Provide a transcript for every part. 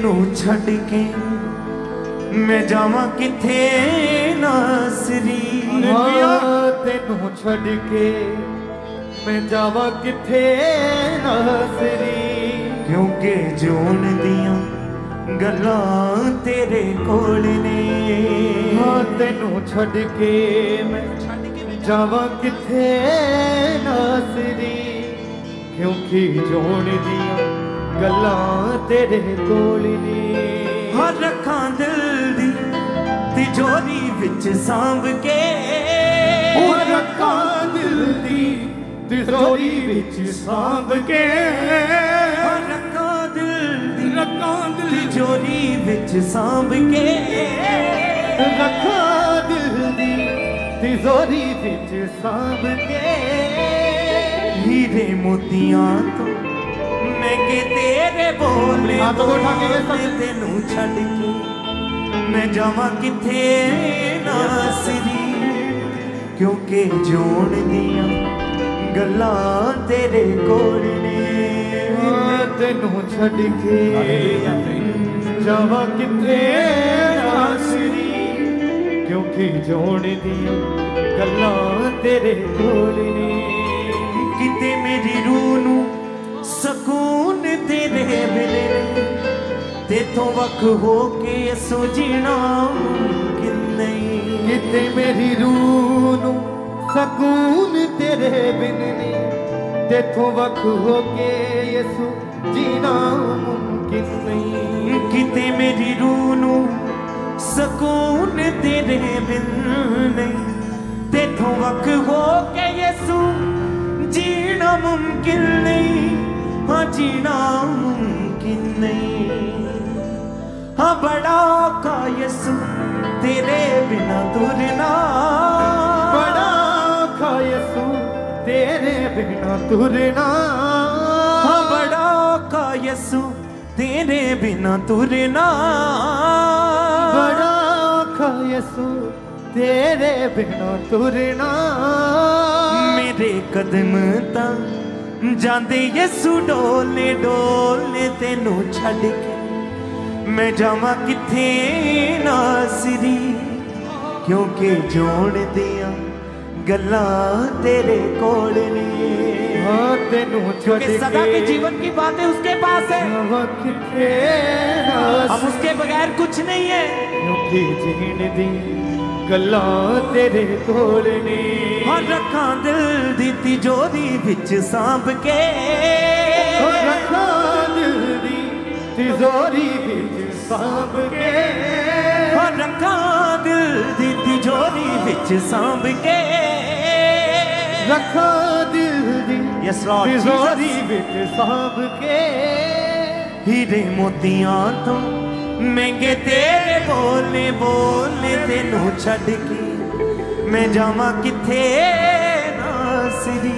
तेनू छड़ के मैं जावां किथे नासरी। तेनू छड़ के मैं जावां किथे नासरी। क्योंकि जून दियां गल्लां तेरे कोल ने। तेनू छड़ के मैं जावां किथे नासरी। क्योंकि जून दियां गल्लां तेरे कोल ने। हर रखां दिल दी तिजोरी विच सांभ के। रखां दिल दी तिजोरी विच सांभ के। रखां दिल दी तिजोरी विच सांभ के। रखां दिल दी तिजोरी विच सांभ के। हीरे मोतियां तो महंगे तेरे बोले तेनू छड़ के मैं जावां किथे नासरी। क्योंकि जोड़ दियां गल्लां तेरे कोल ने। तेनू छड़ के जावां किथे नासरी। क्योंकि जोड़ दियां गल्लां तेरे कोल ने। किते मेरी रूह नू सकून तेरे मिले तेथों वख हो के सो जीना मुमकिन नहीं। किते मेरी रूह नू सकून तेरे बिन नहीं। तेथों वख हो के यसु जीना मुमकिन नहीं। किते मेरी रूह नू सकून तेरे बिन नहीं। तेथों वख हो के यसु जीना मुमकिन नहीं। हाँ जीना मुमकिन नहीं। हाँ बड़ा का यसु तेरे बिना तुरना। बड़ा का यसु तेरे बिना तुरना। हाँ बड़ा का यसु तेरे बिना तुरना। बड़ा का यसु तेरे बिना तुरना। मेरे कदम ता जांदे यसु डोले डोले तेनू छड़ के मैं जावां किथे नासरी। क्योंकि जोड़ दियां गल्लां तेरे कोल ने। तेनू छड़ के सदा के जीवन की बातें उसके पास है। किथे हम उसके बगैर कुछ नहीं है। क्योंकि जीण दी गल्लां तेरे कोल ने। हर रखां दिल दी तिजोरी विच सांभ के। रखां दिल दी तिजोरी विच सांभ के। हर रखां दिल दी तिजोरी विच सांभ के। रखां दिल दी तिजोरी विच सांभ के। हीरे मोतियां तो महंगे तेरे बोले बोले तेनू छड़ के मैं जावां किथे नासरी।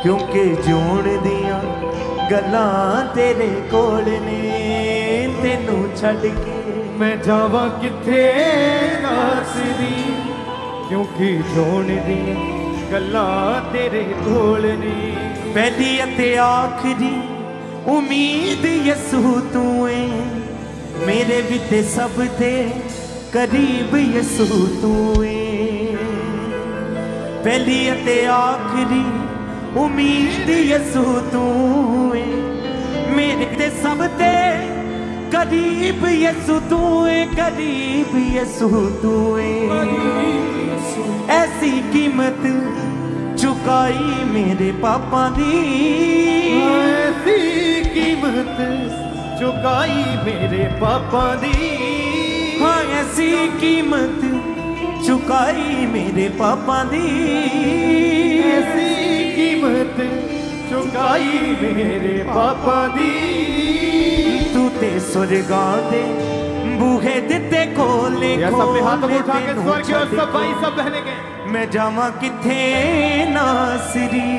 क्योंकि जोड़ दियां गल्लां तेरे कोल ने। तेनू छड़ के मैं जावां किथे नासरी। क्योंकि जोड़ दियां गल्लां तेरे कोल ने। पहली अते आखरी उम्मीद यसू तू है। मेरे भी ते सब ते करीब यसू तू है। पहली अते आखरी उम्मीद यसू तू है। मेरे ते सब ते करीब यसू तू है। करीब यसू तू है। ऐसी कीमत चुकाई मेरे पापा दी। ऐसी कीमत चुकाई मेरे पापा दी। हाँ ऐसी कीमत चुकाई मेरे पापा दी। ऐसी कीमत चुकाई मेरे पापा दी। तू ते स्वर्गा दे बूहे दिते खोले खोले। हाथ उठा के स्वर्ग की ओर सब भाई सब बहने के मैं जावां किथे नासरी।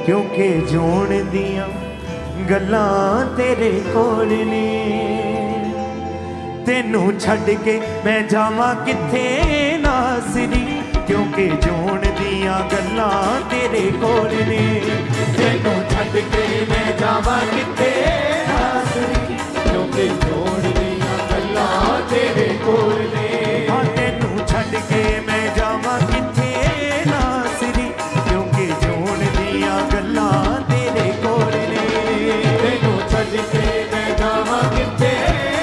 क्योंकि जोड़ दियां गल्लां तेरे कोल ने। तेनू छड़ के मैं जावां किथे नासरी। क्योंकि जोड़ दियां गल्लां तेरे कोल ने। तेनू छड़ के मैं जावां किथे नासरी। क्योंकि कोल ने हाँ तेनू छड़ के मैं जावा किथे नासरी क्योंकि जोन दिया गल्लां तेरे कोल ने तेनू छड़ के मैं जावा किथे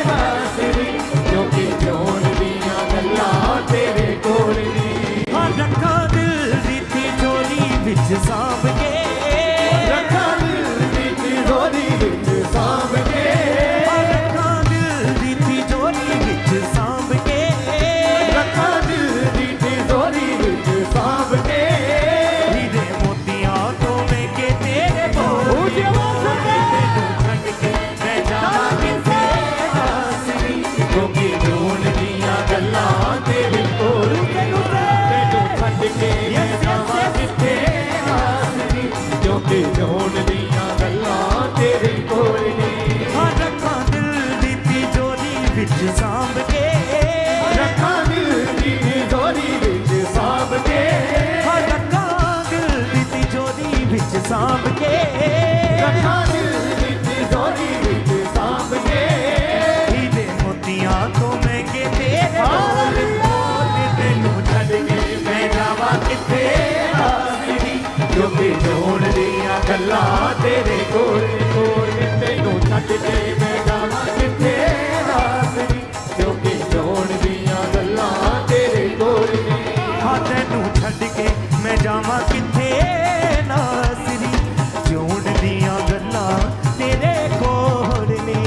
नासरी क्योंकि जोन दिया गल्लां तेरे कोल ने हाँ रखा दिल दी तिजोरी विच सांभ के रखा दिल दी तिजोरी विच सांभ के रखा दिल दी तिजोरी विच सांभ के रखा दिल दी तिजोरी विच सांभ के हीरे मोतियां तो मैं के तेरे बोल तेनू छड़ के मैं जावा किथे नासरी क्योंकि जोन दिया गल्लां तेरे कोल तेनू छड़ के मैं जावा किथे नासरी क्योंकि जोन दिया गल्लां तेरे कोल ने हाँ रखा दिल दी तिजोरी विच सांभ के रखा दिल दी तिजोरी विच सांभ के हाँ रखा दिल दी तिजोरी विच सांभ के रखा दिल दी तिजोरी विच सांभ के हीरे मोतियां तो मैं के तेरे बोल तेनू छड़ के मैं जावा किथे नासरी क्योंकि जोन दिया गल्लां तेरे कोल तेनू छड्ड के मैं जावां किथे नासरी क्योंकि जोन दिया गल्लां तेरे कोल ने हाँ तेनू छड़ के मैं जावा किथे नासरी जोन दियां गल्लां तेरे कोल ने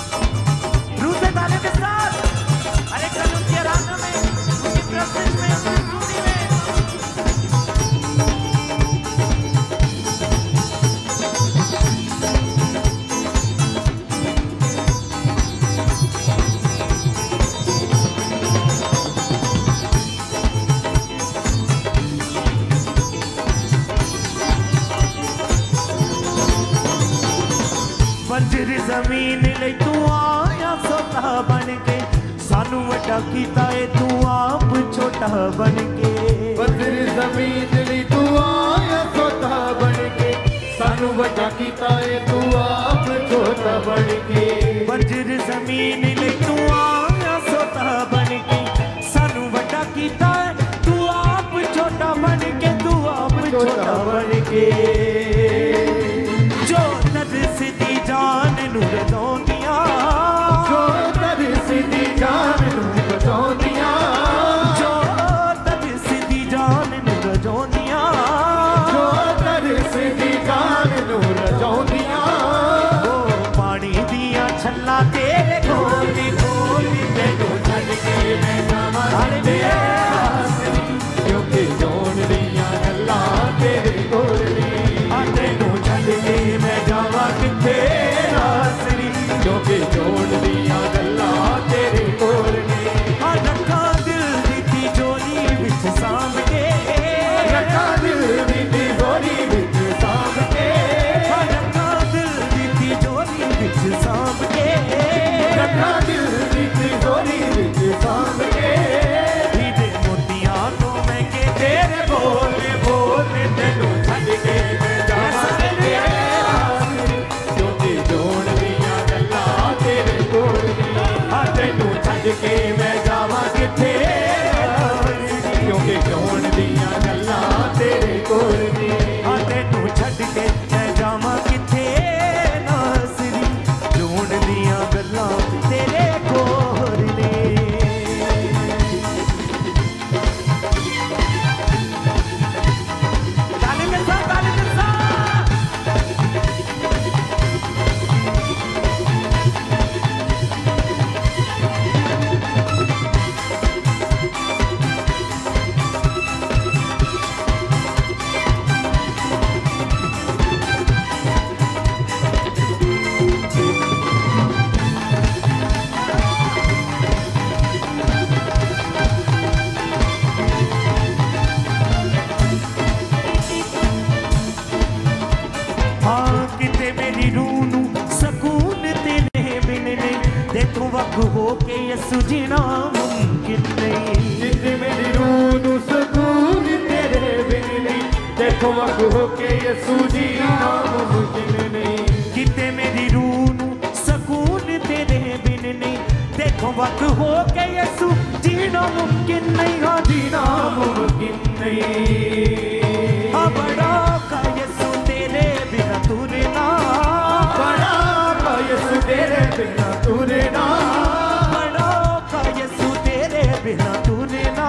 रूसे ताले के साथ अरे कल उनके राना में उनकी प्रस्तुति में उनकी स्तुति में बंजर जमीन ले तू आया सोता बन के सानू वड्डा कीता ए तू आप छोटा बन के बंजर जमीन ली तू आया छोटा बन के सानू वड्डा कीता ए तू आप छोटा बन के बंजर जमीन ले तू आया सोता बन के सानू वड्डा कीता ए तू आप छोटा बन के तू आप छोटा बन के जो तरस दी जान नू रदौंदियां जो तरस दी जान नू बचाउंदियां जो तरस दी जान नू रदौंदियां जो तरस दी जान नू रचाउंदियां ओ पानी दिया छल्ला तेरे गोली गोली तेनू छड़ के मैं जावां अरे नासरी क्योंकि जोन दिया गल्लां तेरे कोल ने तेनू छड़ के मैं जावां किथे नासरी क्योंकि जोन दिया गल्लां तेरे कोल ने रखा दिल दी तिजोरी विच सांभ के रखा दिल दी तिजोरी विच सांभ के रखा दिल दी तिजोरी विच सांभ के रखा दिल दी तिजोरी विच सांभ के हीरे मोतियां तो मैं के तेरे बोले बोले तेनू छड़ के मैं जावां किथे नासरी क्योंकि जोन दिया गल्लां तेरे कोल ने तेनू छड़ के मैं जावां किथे क्योंकि जोन दिया गल्लां तेरे कोल ने तेनू छड़ के मैं जावां किथे नासरी जोन दियां गल्लां तेरे कोल ने ताली के साथ ताली के साथ हो के यसु जीना मुमकिन नहीं। जिंदगी मेरी रूह नू सुकून तेरे बिन नहीं, देखो वक्त हो के यसु जीना मुमकिन तेथों वक्त हो के यसू जीना मुमकिन नहीं, हाँ जीना मुमकिन नहीं। हाँ बड़ा का यसू तेरे बिना तूने ना, बड़ा का यसू तेरे बिना तूने ना, बड़ा का यसू तेरे बिना तूने ना,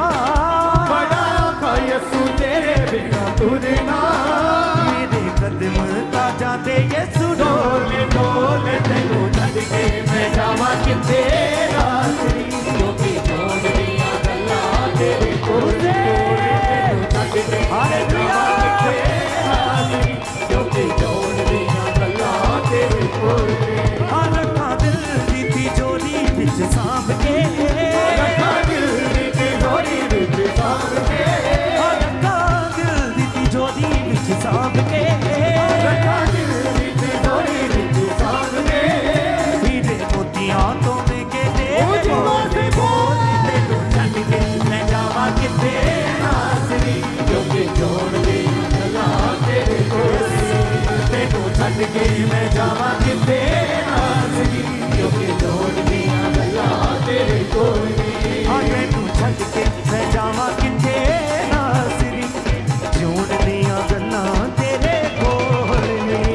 बड़ा का यसू तेरे बिना तूने ना। मेरे कदम ताजा दे यसू डोले डोले तेनू छड्ड के मैं जावां किथे नासरी, क्योंकि जोड़ दियां गल्लां तेरे कोल तेनू छड्ड के मैं जावां किथे नासरी, क्योंकि जोड़ दियां गल्लां तेरे कोल। रखा दिल दी तिजोरी विच सांभ के, रखा दिल दी तिजोरी विच सांभ के, रखा दिल दी तिजोरी विच सांभ के, रखा दिल दी तिजोरी विच सांभ के। हीरे मोतियां तो महंगे दे बोल तेनू छड्ड के मैं जावां किथे नासरी, क्योंकि जोड़ दियां गल्लां तेरे कोल, तेनू छड्ड के मैं जावां किथे नासरी, क्योंकि जोड़ दियां गल्लां तेरे कोल। हाँ तेनू छड्ड के मैं जावां किथे नासरी, जोड़ दियां गल्लां तेरे कोल ने।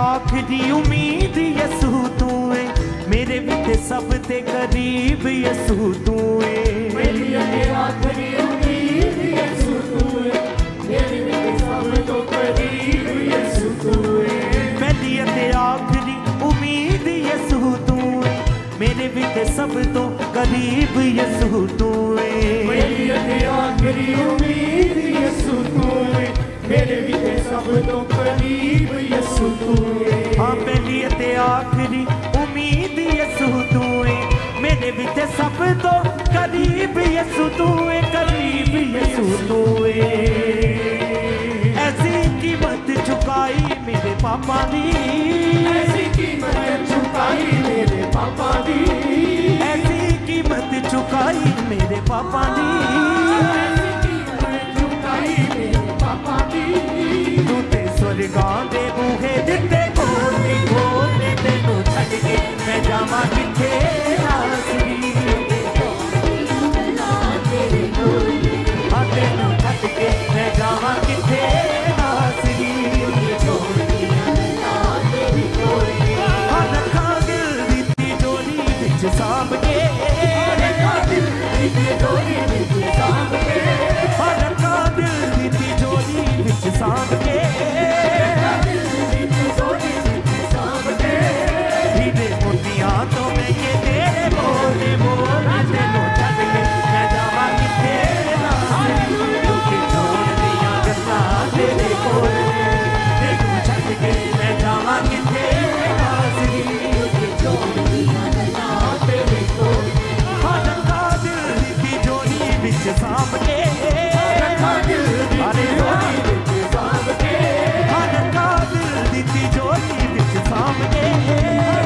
आखिरी उम्मीद यसू तू है, मेरे भी सब ते करीब यसू तू है, मेरी आखिरी उम्मीद यसू तू है, मेरे भी सब तो करीब यसू तू है। पहली ते आखिरी उम्मीद यसू तू है, मेरे भी सब तो करीब यसू तू है, मेरी आखिरी उम्मीद यसू तू है, मेरे भी सब तो करीब यसू तू है। हाँ पहली ते आखिरी उम्मीद यसू तू है, मेरे भी सब तो करीब यसू तू है, करीब यसू तू है। ऐसी कीमत चुकाई मेरे पापा दी, ऐसी कीमत चुकाई मेरे पापा दी, ऐसी कीमत चुकाई मेरे पापा दी, ऐसी कीमत चुकाई मेरे पापा दी। तू ते स्वर्गां दे बूहे दिते खोलने खोलने, तेनू छड्ड के मैं जावां किथे नासरी, हाँ तेनू छड्ड के मैं जावां किथे नासरी। हाँ रखा दिल दी तिजोरी विच सांभ के, रखा दिल दी तिजोरी विच सांभ के, हाँ रखा दिल दी तिजोरी विच सांभ के, हीरे मोतियां तो महंगे तेरे बोले बोल, तेनू छड्ड के मैं जावां किथे नासरी, क्योंकि जोड़ दियां गल्लां तेरे कोल, तेनू छड्ड के मैं जावां किथे नासरी, क्योंकि जोड़ दियां गल्लां तेरे कोल। हाँ रखा दिल दी तिजोरी विच सांभ के, रखा दिल दी तिजोरी विच सांभ के, हाँ रखा दिल दी तिजोरी विच सांभ के,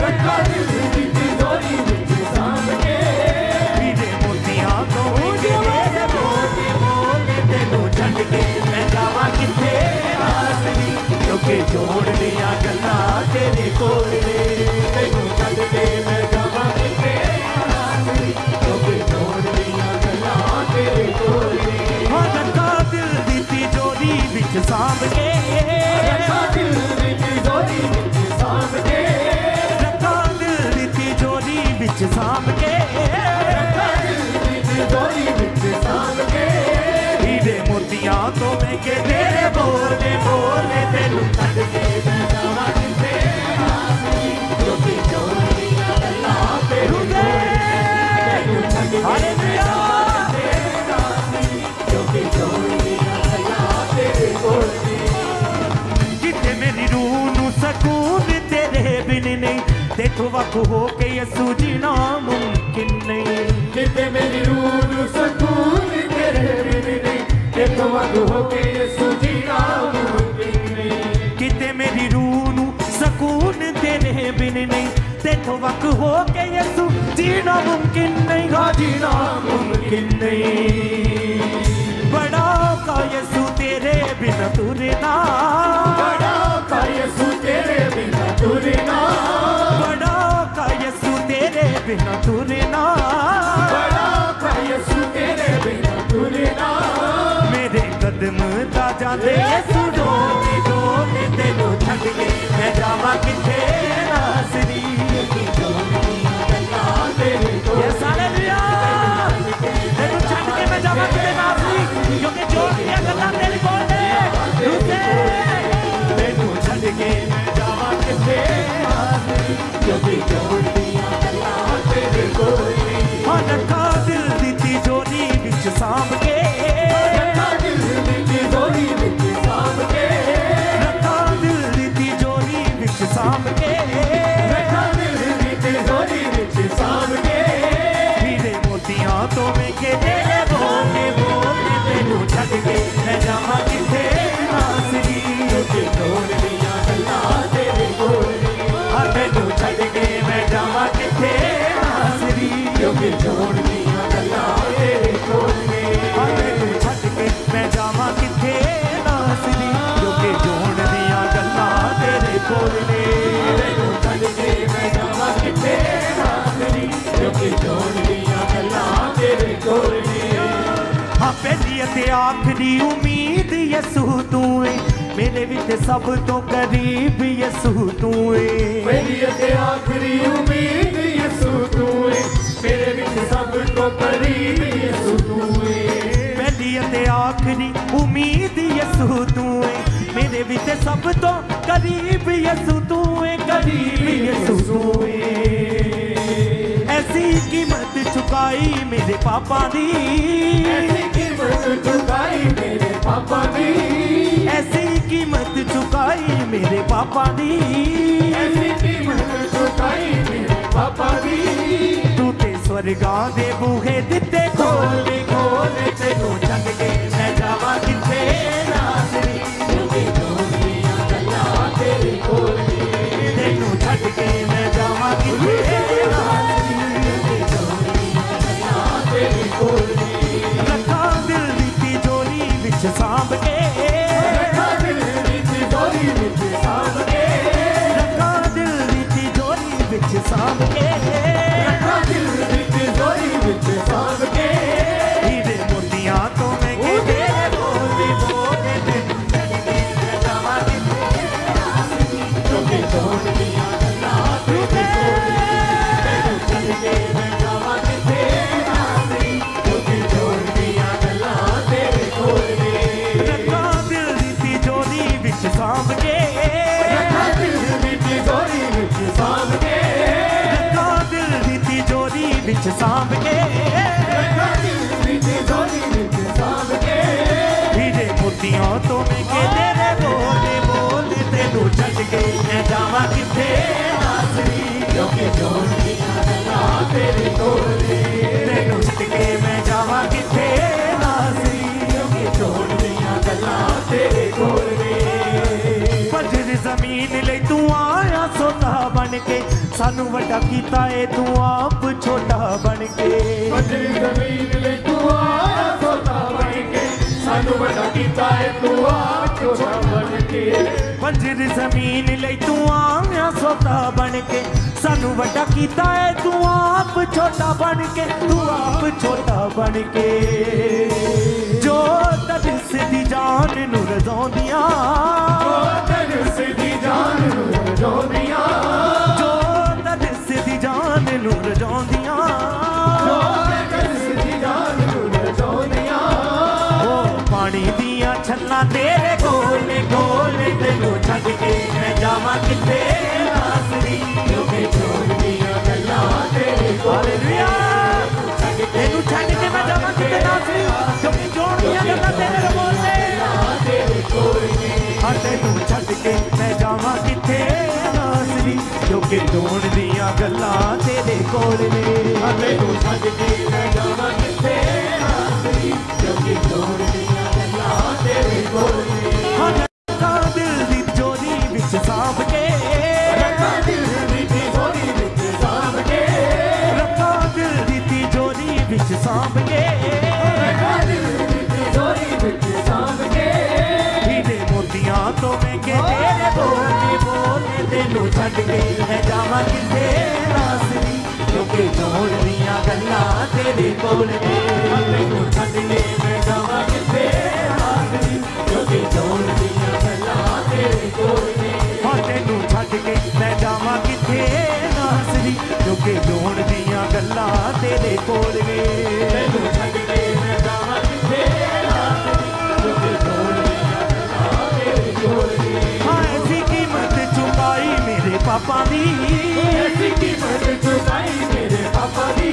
रखा दिल दी तिजोरी विच सांभ के। हीरे मोतियां तो तेरे बोले बोले, तेनू छड्ड के मैं जावां किथे नासरी, क्योंकि जोड़ दियां गल्लां तेरे कोल ने, तेनू छड्ड के मैं जावां किथे नासरी, क्योंकि जोड़ दियां गल्लां तेरे कोल ने। हाँ रखा दिल दी तिजोरी विच सांभ के, रखा दिल दी तिजोरी विच सांभ के, रखा दिल दी तिजोरी विच सांभ के, रखा दिल दी तिजोरी विच सांभ के। हीरे मोतियां तो महंगे तेरे बोले बोले, तेनू छड्ड के मैं जावां किथे नासरी, क्योंकि जोड़ दियां गल्लां तेरे कोल ने, तेनू छड्ड के हालेलुया। क्योंकि जोड़ दियां गल्लां तेरे कोल ने। जिथे मेरी रूह नू सकून तेरे बिन नहीं, ते तेथों वख हो के यसू जीना मुमकिन नहीं। किते मेरी रूह नू सकून तेरे बिन नहीं, तेथों वख हो के यसू जीना मुमकिन नहीं। किते मेरी रूह नू सकून तेरे बिन नहीं, तेथों वख हो के यसू जीना मुमकिन नहीं। हाँ जीना मुमकिन नहीं। बड़ा का यसू तेरे बिन तुरना, बड़ा का यसू तेरे बिना तुरना, बड़ा का यसू तेरे बिन तुरना, बड़ा का यसू तेरे बिना तुरना। मेरे कदम ता जाते यसू डोले डोले, तेनू छड्ड के मैं जावां किथे नासरी। Yes hallelujah. तेनू छड्ड के मैं जावां किथे नासरी, क्योंकि जोड़ दियां गल्लां तेरे कोल ने। दूसरे तेनू छड्ड के मैं जावां किथे नासरी, क्योंकि जोड़ दियां गल्लां तेरे कोल ने। हाँ रखा दिल दी तिजोरी विच सांभ के, रखा दिल दी तिजोरी विच सांभ के, रखा दिल दी तिजोरी विच सांभ के, रखा दिल दी तिजोरी विच सांभ के। हीरे मोतियां तो महंगे तेरे बोले बोले, तेनू छड्ड के मैं जावां किथे नासरी। क्योंकि जोड़ दियां गल्लां तेरे कोल ने। हाँ तेनू छड्ड के मैं जावां किथे नासरी। क्योंकि जोड़ दियां गल्लां तेरे कोल ने। हाँ तेनू छड्ड के मैं जावां किथे नासरी, क्योंकि जोड़ दियां गल्लां तेरे कोल ने। तेनू छड्ड के मैं जावां किथे नासरी, क्योंकि जोड़ दियां गल्लां तेरे कोल ने। हाँ पहली ते आखरी उम्मीद यसू तू है, मेरे विच सब तो करीब यसू तू है। मेरी ते आखरी उम्मीद यसू तू है, मेरे विच सब तो करीब यसू तू है। पहली ते आखरी उम्मीद यसू तू है, मेरे विच सब तो करीब यसू तू है, करीब यसू तू है। ऐसी कीमत चुकाई मेरे पापा दी, ऐसी कीमत चुकाई मेरे पापा दी, ऐसी कीमत चुकाई मेरे पापा दी, ऐसी कीमत चुकाई मेरे पापा दी। तू ते स्वर्गां दे बूहे दिते खोले खोले, तेनू छड्ड के मैं जावां किथे नासरी। क्योंकि जोड़ दियां गल्लां तेरे कोल ने। तेनू छड्ड के मैं जावां किथे नासरी। तेरे कोल ने। रखा दिल दी तिजोरी विच सांभ के, रखा दिल दी तिजोरी विच सांभ के, रखा दिल दी तिजोरी विच सांभ के, रखा दिल दी तिजोरी विच सांभ के। हीरे मोतियां तो महंगे तेरे बोले बोले, तेनू छड्ड के मैं जावां किथे नासरी। क्योंकि जोड़ दियां गल्लां तेरे कोल ने। तेनू छड्ड के मैं जावां किथे नासरी, क्योंकि जोड़ दियां गल्लां तेरे कोल ने। रखा दिल दी तिजोरी विच सांभ के, रखा दिल दी तिजोरी विच सांभ के, रखा दिल दी तिजोरी विच सांभ के, रखा दिल दी तिजोरी विच सांभ के। हीरे मोतियां तो महंगे तेरे बोले बोले, तेनू छड्ड के मैं जावां किथे नासरी। क्योंकि जोड़ दियां गल्लां तेरे कोल ने। तेनू छड्ड के मैं जावां किथे नासरी। क्योंकि जोड़ दियां गल्लां तेरे कोल ने। बंजर जमीन लई तू आया सोता बन के, सानू वड्डा कीता ए तू आप छोटा बन के। बंजर जमीन ले तू आया सोता बन के, सानू वड्डा कीता है तू आप छोटा बन के। बंजर जमीन लई तू आया सोता बन के, सानू वड्डा कीता है तू आप छोटा बन के, तू आप छोटा बन के। जो तबिस दी जान नू रज़ाउंदियां, तरस दी जान नू रज़ाउंदियां, जो तबिस दी जान नू रज़ाउंदियां, जो तरस दी जान नू रज़ाउंदियां। ओ पानी दियां छल्लां तेरे गोले गोले, तेनू छड्ड के मैं जावां किथे नासरी। क्योंकि जोड़ दियां गल्लां तेरे कोल। हालेलुया। तेनू छड्ड के मैं जावां किथे नासरी, क्योंकि जोड़ दियां गल्लां तेरे बोले। हाँ तेनू छड्ड के मैं जावां किथे नासरी, क्योंकि जोड़ दियां ਦੀਆਂ ਗੱਲਾਂ ਤੇਰੇ ਕੋਲ ਨੇ ਤੈਨੂੰ ਛੱਡ ਕੇ ਮੈਂ ਜਾਵਾਂ ਕਿੱਥੇ ਨਾਸਰੀ ਕਿਉਂਕਿ ਜੋੜ ਦੀਆਂ ਗੱਲਾਂ ਤੇਰੇ ਕੋਲ ਨੇ ਰੱਖਾਂ ਦਿਲ ਦੀ ਚੋਰੀ ਵਿੱਚ ਸਾਂਭ ਕੇ ਰੱਖਾਂ ਦਿਲ ਦੀ ਤਿਜੋਰੀ ਵਿੱਚ ਸਾਂਭ ਕੇ ਰੱਖਾਂ ਦਿਲ ਦੀ ਤਿਜੋਰੀ ਵਿੱਚ ਸਾਂਭ ਕੇ ਰੱਖਾਂ ਦਿਲ ਦੀ ਤਿਜੋਰੀ ਵਿੱਚ ਸਾਂਭ ਕੇ ਹੀਰੇ ਮੋਤੀਆਂ ਤੋਂ ਮਹਿੰਗੇ ਤੇਰੇ ਬੋਲੇ ਬੋਲੇ ਤੈਨੂੰ ਛੱਡ ਕੇ ਮੈਂ ਜਾਵਾਂ ਕਿੱਥੇ ਨਾਸਰੀ ਕਿਉਂਕਿ ਜੋੜ ਦੀਆਂ ਗੱਲਾਂ ਤੇਰੇ ਕੋਲ ਨੇ ਤੈਨੂੰ ਛੱਡ ਕੇ ਮੈਂ ਜਾਵਾਂ ਕਿੱਥੇ ਨਾਸਰੀ ਕਿਉਂਕਿ ਜੋੜ ਦੀਆਂ ਗੱਲਾਂ ਤੇਰੇ ਕੋਲ ਨੇ ਤੈਨੂੰ ਛੱਡ ਕੇ ਮੈਂ ਜਾਵਾਂ ਕਿੱਥੇ ਨਾਸਰੀ ਕਿਉਂਕਿ ਜੋੜ ਦੀਆਂ ਗੱਲਾਂ ਤੇਰੇ ਕੋਲ ਨੇ ਤੈਨੂੰ ਛੱਡ ਕੇ ਮੈਂ ਜਾਵਾਂ ਕਿੱਥੇ ਨਾਸਰੀ ਕਿਉਂਕਿ ਜੋੜ ਦੀਆਂ ਗੱਲਾਂ ਤੇਰੇ ਕੋਲ ਨੇ ਐਸੀ ਕੀਮਤ ਚੁਕਾਈ ਮੇਰੇ ਪਾਪਾ ਦੀ ਐਸੀ ਕੀਮਤ ਚੁਕਾਈ ਮੇਰੇ ਪਾਪਾ ਦੀ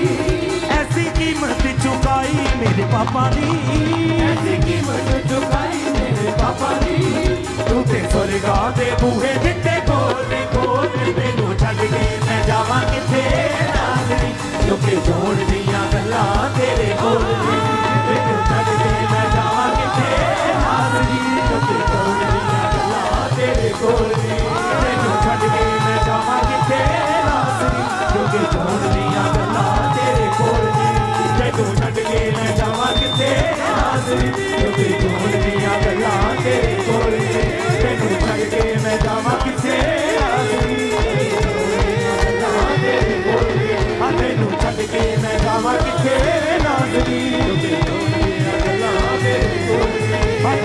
ਐਸੀ ਕੀਮਤ ਚੁਕਾਈ ਮੇਰੇ ਪਾਪਾ ਦੀ ਐਸੀ ਕੀਮਤ ਚੁਕਾਈ ਮੇਰੇ ਪਾਪਾ ਦੀ ਤੂੰ ਤੇ ਸਵਰਗਾਂ ਦੇ ਬੂਹੇ ਦਿੱਤੇ ਖੋਲ੍ਹ ਖੋਲ੍ਹ ਤੈਨੂੰ ਛੱਡ ਕੇ ਮੈਂ ਜਾਵਾਂ ਕਿੱਥੇ ਨਾਸਰੀ ਕਿਉਂਕਿ ਜੋੜ ਦੀਆਂ ਗੱਲਾਂ ਤੇਰੇ ਕੋਲ ਨੇ ਤੈਨੂੰ ਛੱਡ ਕੇ ਮੈਂ ਜਾਵਾਂ ਕਿੱਥੇ ਨਾਸਰੀ ਕਿਉਂਕਿ ਜੋੜ ਦੀਆਂ ਗੱਲਾਂ ਤੇਰੇ ਕੋਲ ਨੇ ਤੈਨੂੰ ਛੱਡ ਕੇ ਮੈਂ ਜਾਵਾਂ ਕਿੱਥੇ ਨਾਸਰੀ ਕਿਉਂਕਿ ਜੋੜ ਦੀਆਂ ਗੱਲਾਂ ਤੇਰੇ ਕੋਲ ਨੇ ਤੈਨੂੰ ਛੱਡ ਕੇ ਮੈਂ ਜਾਵਾਂ ਕਿੱਥੇ ਨਾਸਰੀ ਕਿਉਂਕਿ ਜੋੜ ਦੀਆਂ ਗੱਲਾਂ ਤੇਰੇ ਕੋਲ ਨੇ ਤੈਨੂੰ ਛੱਡ ਕੇ ਮੈਂ ਜਾਵਾਂ ਕਿੱਥੇ ਨਾਸਰੀ ਤੈਨੂੰ ਛੱਡ ਕੇ ਮੈਂ ਜਾਵਾਂ ਕਿੱਥੇ ਨਾਸਰੀ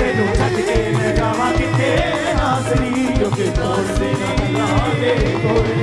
ਤੈਨੂੰ ਛੱਡ ਕੇ ਮੈਂ ਜਾਵਾਂ ਕਿੱਥੇ ਨਾਸਰੀ ਕਿਉਂਕਿ ਜੋੜ ਦੀਆਂ ਗੱਲਾਂ ਤੇਰੇ ਕੋਲ